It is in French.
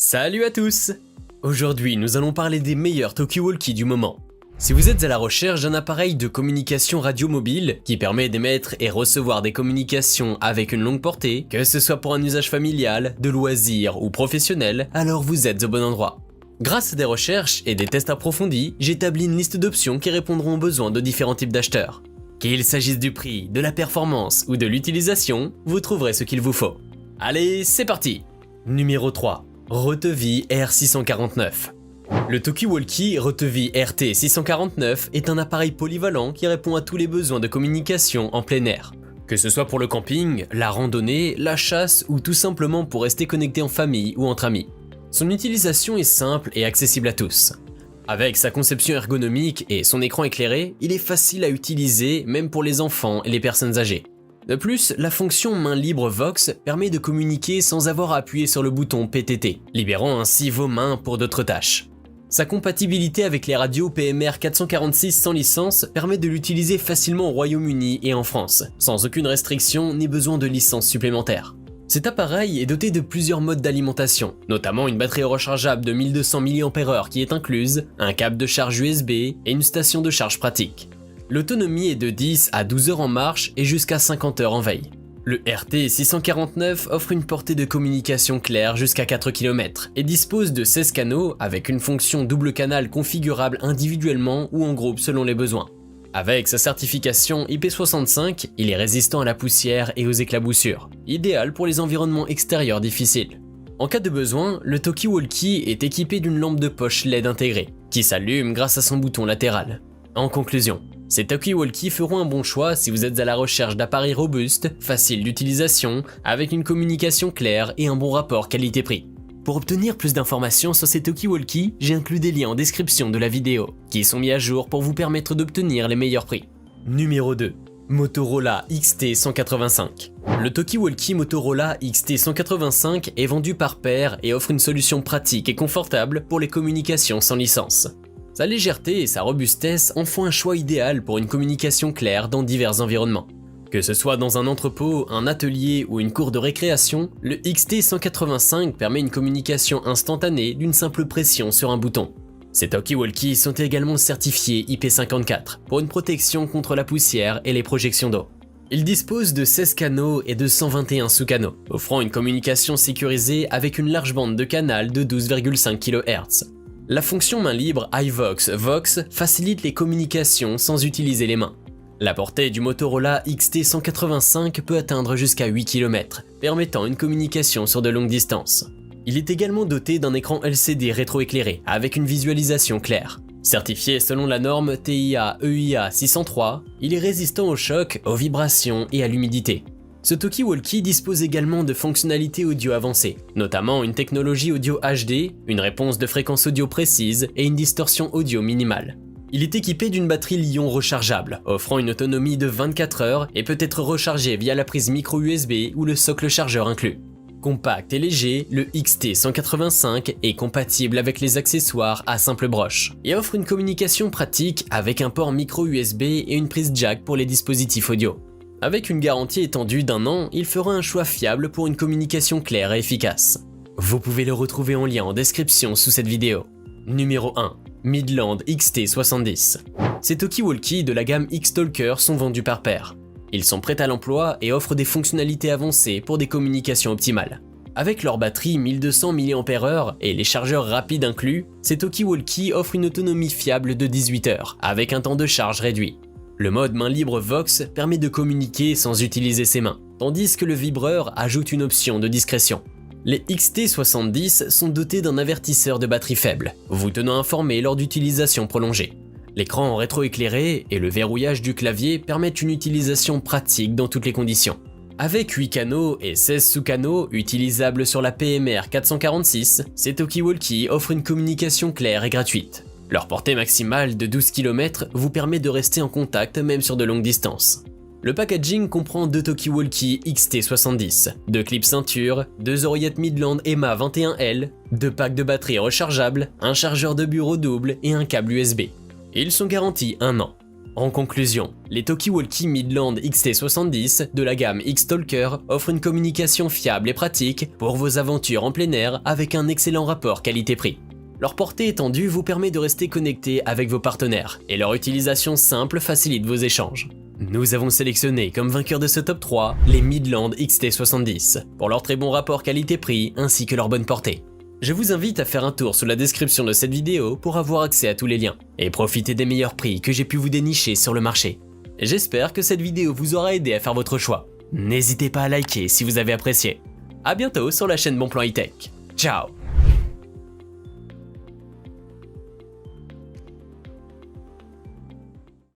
Salut à tous! Aujourd'hui, nous allons parler des meilleurs talkie-walkie du moment. Si vous êtes à la recherche d'un appareil de communication radio mobile qui permet d'émettre et recevoir des communications avec une longue portée, que ce soit pour un usage familial, de loisir ou professionnel, alors vous êtes au bon endroit. Grâce à des recherches et des tests approfondis, j'établis une liste d'options qui répondront aux besoins de différents types d'acheteurs. Qu'il s'agisse du prix, de la performance ou de l'utilisation, vous trouverez ce qu'il vous faut. Allez, c'est parti! Numéro 3. Rotevi R649. Le talkie-walkie Rotevi RT649 est un appareil polyvalent qui répond à tous les besoins de communication en plein air. Que ce soit pour le camping, la randonnée, la chasse ou tout simplement pour rester connecté en famille ou entre amis. Son utilisation est simple et accessible à tous. Avec sa conception ergonomique et son écran éclairé, il est facile à utiliser même pour les enfants et les personnes âgées. De plus, la fonction main libre Vox permet de communiquer sans avoir à appuyer sur le bouton PTT, libérant ainsi vos mains pour d'autres tâches. Sa compatibilité avec les radios PMR 446 sans licence permet de l'utiliser facilement au Royaume-Uni et en France, sans aucune restriction ni besoin de licence supplémentaire. Cet appareil est doté de plusieurs modes d'alimentation, notamment une batterie rechargeable de 1200 mAh qui est incluse, un câble de charge USB et une station de charge pratique. L'autonomie est de 10 à 12 heures en marche et jusqu'à 50 heures en veille. Le RT649 offre une portée de communication claire jusqu'à 4 km et dispose de 16 canaux avec une fonction double canal configurable individuellement ou en groupe selon les besoins. Avec sa certification IP65, il est résistant à la poussière et aux éclaboussures, idéal pour les environnements extérieurs difficiles. En cas de besoin, le talkie-walkie est équipé d'une lampe de poche LED intégrée, qui s'allume grâce à son bouton latéral. En conclusion, ces talkie-walkie feront un bon choix si vous êtes à la recherche d'appareils robustes, faciles d'utilisation, avec une communication claire et un bon rapport qualité-prix. Pour obtenir plus d'informations sur ces talkie-walkie, j'ai inclus des liens en description de la vidéo, qui sont mis à jour pour vous permettre d'obtenir les meilleurs prix. Numéro 2. Motorola XT185. Le talkie-walkie Motorola XT185 est vendu par paire et offre une solution pratique et confortable pour les communications sans licence. Sa légèreté et sa robustesse en font un choix idéal pour une communication claire dans divers environnements. Que ce soit dans un entrepôt, un atelier ou une cour de récréation, le XT185 permet une communication instantanée d'une simple pression sur un bouton. Ces talkie-walkie sont également certifiés IP54 pour une protection contre la poussière et les projections d'eau. Ils disposent de 16 canaux et de 121 sous-canaux, offrant une communication sécurisée avec une large bande de canal de 12,5 kHz. La fonction main libre iVox Vox facilite les communications sans utiliser les mains. La portée du Motorola XT185 peut atteindre jusqu'à 8 km, permettant une communication sur de longues distances. Il est également doté d'un écran LCD rétroéclairé avec une visualisation claire. Certifié selon la norme TIA EIA 603, il est résistant aux chocs, aux vibrations et à l'humidité. Ce talkie-walkie dispose également de fonctionnalités audio avancées, notamment une technologie audio HD, une réponse de fréquence audio précise et une distorsion audio minimale. Il est équipé d'une batterie Li-ion rechargeable, offrant une autonomie de 24 heures et peut être rechargé via la prise micro USB ou le socle chargeur inclus. Compact et léger, le XT185 est compatible avec les accessoires à simple broche et offre une communication pratique avec un port micro USB et une prise jack pour les dispositifs audio. Avec une garantie étendue d'1 an, il fera un choix fiable pour une communication claire et efficace. Vous pouvez le retrouver en lien en description sous cette vidéo. Numéro 1. Midland XT70. Ces talkie-walkie de la gamme X-Talker sont vendus par paire. Ils sont prêts à l'emploi et offrent des fonctionnalités avancées pour des communications optimales. Avec leur batterie 1200 mAh et les chargeurs rapides inclus, ces talkie-walkie offrent une autonomie fiable de 18 heures, avec un temps de charge réduit. Le mode main libre Vox permet de communiquer sans utiliser ses mains, tandis que le vibreur ajoute une option de discrétion. Les XT70 sont dotés d'un avertisseur de batterie faible, vous tenant informé lors d'utilisation prolongée. L'écran rétroéclairé et le verrouillage du clavier permettent une utilisation pratique dans toutes les conditions. Avec 8 canaux et 16 sous-canaux utilisables sur la PMR 446, ces talkie-walkie offrent une communication claire et gratuite. Leur portée maximale de 12 km vous permet de rester en contact même sur de longues distances. Le packaging comprend 2 talkie-walkie XT70, 2 clips ceinture, 2 oreillettes Midland EMA 21L, 2 packs de batterie rechargeables, un chargeur de bureau double et un câble USB. Ils sont garantis 1 an. En conclusion, les Talkie-Walkie Midland XT70 de la gamme X-Talker offrent une communication fiable et pratique pour vos aventures en plein air avec un excellent rapport qualité-prix. Leur portée étendue vous permet de rester connecté avec vos partenaires et leur utilisation simple facilite vos échanges. Nous avons sélectionné comme vainqueurs de ce top 3 les Midland XT70 pour leur très bon rapport qualité-prix ainsi que leur bonne portée. Je vous invite à faire un tour sous la description de cette vidéo pour avoir accès à tous les liens et profiter des meilleurs prix que j'ai pu vous dénicher sur le marché. J'espère que cette vidéo vous aura aidé à faire votre choix. N'hésitez pas à liker si vous avez apprécié. A bientôt sur la chaîne Bonplan High Tech. Ciao.